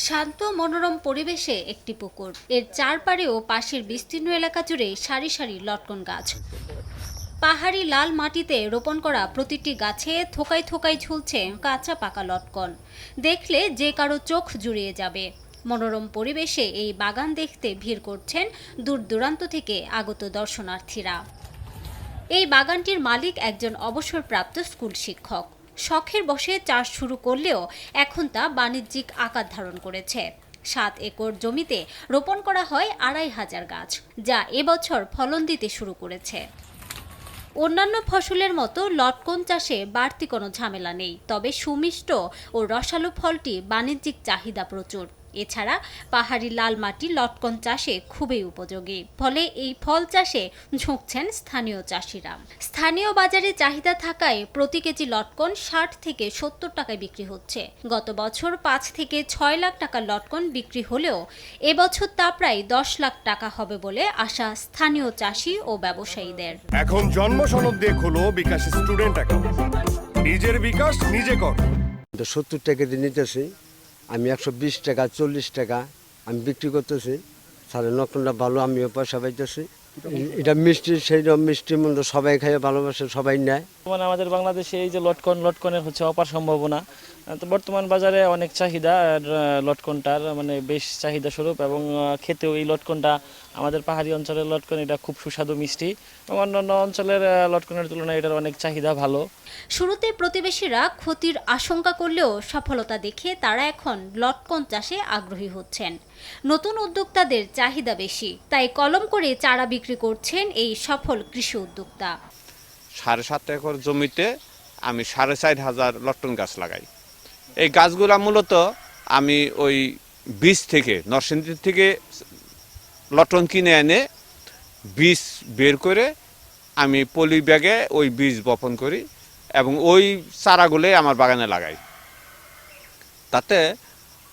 শান্ত মনোরম পরিবেশে একটি পুকুর, এর চারপাড়ে ও পাশের বিস্তীর্ণ এলাকা জুড়ে সারি সারি লটকন গাছ। পাহাড়ি লাল মাটিতে রোপণ করা প্রতিটি গাছে থোকায় থোকায় ঝুলছে কাঁচা পাকা লটকন। দেখলে যে কারো চোখ জুড়িয়ে যাবে। মনোরম পরিবেশে এই বাগান দেখতে ভিড় করছেন দূর দূরান্ত থেকে আগত দর্শনার্থীরা। এই বাগানটির মালিক একজন অবসরপ্রাপ্ত স্কুল শিক্ষক। শখের বশে চাষ শুরু করলেও এখন তা বাণিজ্যিক আকার ধারণ করেছে। 7 একর জমিতে রোপণ করা হয় 2500 গাছ, যা এবছর ফলন দিতে শুরু করেছে। অন্যান্য ফসলের মতো লটকন চাষে বাড়তি কোনো ঝামেলা নেই, তবে সুমিষ্ট ও রসালো ফলটি বাণিজ্যিক চাহিদা প্রচুর। এছাড়া পাহাড়ি লাল মাটি লটকন চাষে খুবই উপযোগী, ফলে এই ফল চাষে ঝুঁকছেন স্থানীয় চাষিরা। স্থানীয় বাজারে চাহিদা থাকায় প্রতি কেজি লটকন 60 থেকে 70 টাকায় বিক্রি হচ্ছে। গত বছর 5 থেকে 6 লাখ টাকার লটকন বিক্রি হলেও এবছর তা প্রায় 10 লাখ টাকা হবে বলে আশা স্থানীয় চাষি ও ব্যবসায়ীদের। এখন জন্ম সনদ দিয়ে খোলো বিকাশ স্টুডেন্ট অ্যাকাউন্ট। নিজের বিকাশ নিজে কর। 70 টাকা দিয়ে নিতেছি, আমি 120 টাকা 40 টাকা আমি বিক্রি করতেছি। সাড়ে লটকনটা ভালো, আমিও পয়সা পাইতেছি। এটা মিষ্টি, সেইরকম মিষ্টি মন্দ সবাই খায়, ভালোবাসে, সবাই নেয়। মানে আমাদের বাংলাদেশে এই যে লটকনের হচ্ছে অপার সম্ভাবনা। তো বর্তমান বাজারে অনেক চাহিদা লটকনটার, মানে বেশ চাহিদা স্বরূপ, এবং খেতেও এই লটকনটা আমাদের পাহাড়ি অঞ্চলের লটকন এটা খুব সুস্বাদু মিষ্টি, এবং অন্যান্য অঞ্চলের লটকনের তুলনায় এটার অনেক চাহিদা ভালো। শুরুতে প্রতিবেশীরা ক্ষতির আশঙ্কা করলেও সফলতা দেখে তারা এখন লটকন চাষে আগ্রহী হচ্ছেন। নতুন উদ্যোক্তাদের চাহিদা বেশি, তাই কলম করে চারা বিক্রি করছেন এই সফল কৃষি উদ্যোক্তা। 7.5 একর জমিতে আমি 4,500 লটকন গাছ লাগাই। এই গাছগুলা মূলত আমি ওই বীজ থেকে, নরসিংদী থেকে লটকন কিনে এনে বীজ বের করে আমি পলি ব্যাগে ওই বীজ বপন করি এবং ওই চারাগুলোই আমার বাগানে লাগাই। তাতে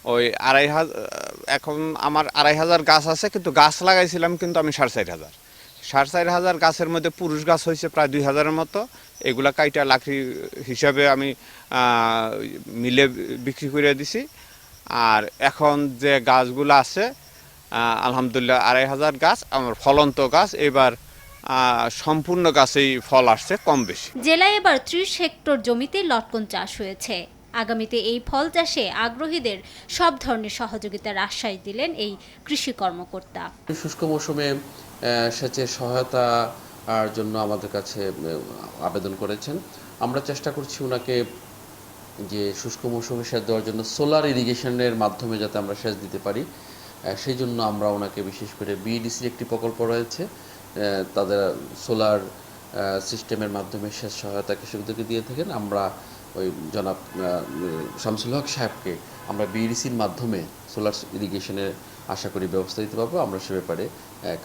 ওই 2,500, এখন আমার 2,500 গাছ আছে, কিন্তু গাছ লাগাইছিলাম কিন্তু আমি 4,500 গাছের মধ্যে পুরুষ গাছ হয়েছে প্রায় 2,000-এর মতো। এগুলা কাইটা লাকড়ি হিসাবে আমি মিলে বিক্রি করে দিছি। আর এখন যে গাছগুলো আছে আলহামদুলিল্লাহ 2,500 গাছ আমার ফলন্ত গাছ। এবার সম্পূর্ণ গাছেই ফল আসছে কম বেশি। জেলায় এবার 30 হেক্টর জমিতে লটকন চাষ হয়েছে। আগামীতে এই ফল চাষে আগ্রহীদের সব ধরনের সহযোগিতার আশ্বাস দিলেন এই কৃষি কর্মকর্তা। শুষ্ক মৌসুমে সেচের সহায়তার জন্য আমাদের কাছে আবেদন করেছেন। আমরা চেষ্টা করছি ওনাকে যে শুষ্ক মৌসুমে সেচ দেওয়ার জন্য সোলার ইরিগেশনের মাধ্যমে যাতে আমরা সেচ দিতে পারি, সেই জন্য আমরা ওনাকে বিশেষ করে বিইডিসির একটি প্রকল্প রয়েছে, তাদের সোলার সিস্টেমের মাধ্যমে সেচ সহায়তা কৃষকদেরকে দিয়ে থাকেন। আমরা ওই জনাব শামসুল হক সাহেবকে আমরা বিইডিসির মাধ্যমে সোলার ইরিগেশনের আশা করি ব্যবস্থা দিতে পারবো। আমরা সে ব্যাপারে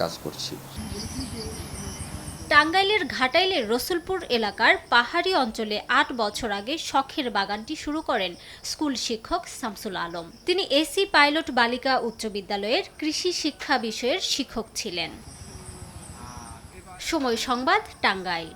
কাজ করছি। টাঙ্গাইলের ঘাটাইলের রসুলপুর এলাকার পাহাড়ি অঞ্চলে 8 বছর আগে শখের বাগানটি শুরু করেন স্কুল শিক্ষক শামসুল আলম। তিনি এসি পাইলট বালিকা উচ্চ বিদ্যালয়ের কৃষি শিক্ষা বিষয়ের শিক্ষক ছিলেন। সময় সংবাদ, টাঙ্গাইল।